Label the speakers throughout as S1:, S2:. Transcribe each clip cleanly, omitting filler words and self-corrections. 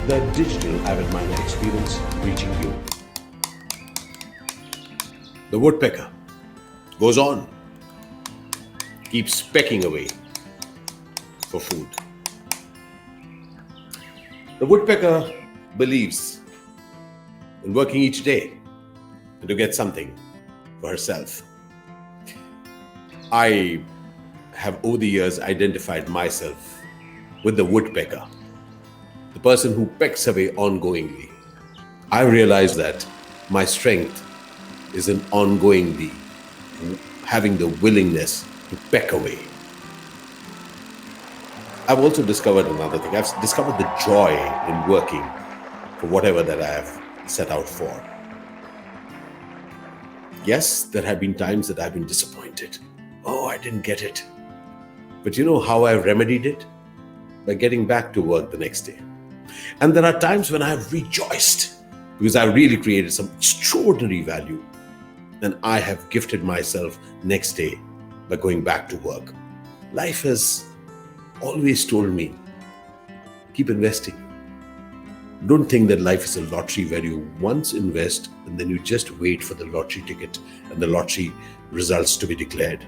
S1: The digital avid miner experience reaching you. The woodpecker goes on, keeps pecking away for food. The woodpecker believes in working each day and to get something for herself. I have over the years identified myself with the woodpecker, the person who pecks away ongoingly. I realize that my strength is in ongoingly having the willingness to peck away. I've also discovered another thing. I've discovered the joy in working for whatever that I have set out for. Yes, there have been times that I've been disappointed. Oh, I didn't get it. But you know how I remedied it? By getting back to work the next day. And there are times when I've rejoiced because I really created some extraordinary value. And I have gifted myself next day by going back to work. Life has always told me, keep investing. Don't think that life is a lottery where you once invest and then you just wait for the lottery ticket and the lottery results to be declared.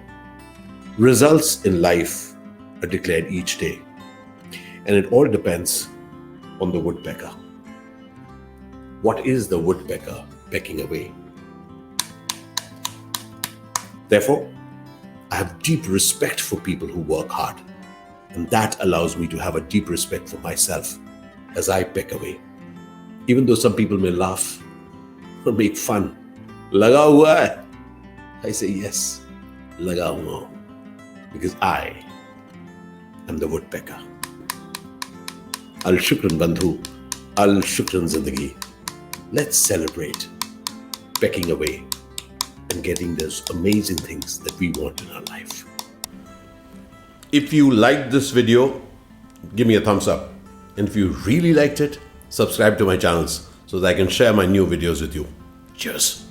S1: Results in life are declared each day. And it all depends on the woodpecker. What is the woodpecker pecking away? Therefore, I have deep respect for people who work hard. And that allows me to have a deep respect for myself as I peck away. Even though some people may laugh or make fun. Laga hua hai? I say yes, laga hua. Because I am the woodpecker. Alshukran Bandhu, Alshukran Zindagi. Let's celebrate pecking away and getting those amazing things that we want in our life. If you liked this video, give me a thumbs up. And if you really liked it, subscribe to my channels so that I can share my new videos with you. Cheers.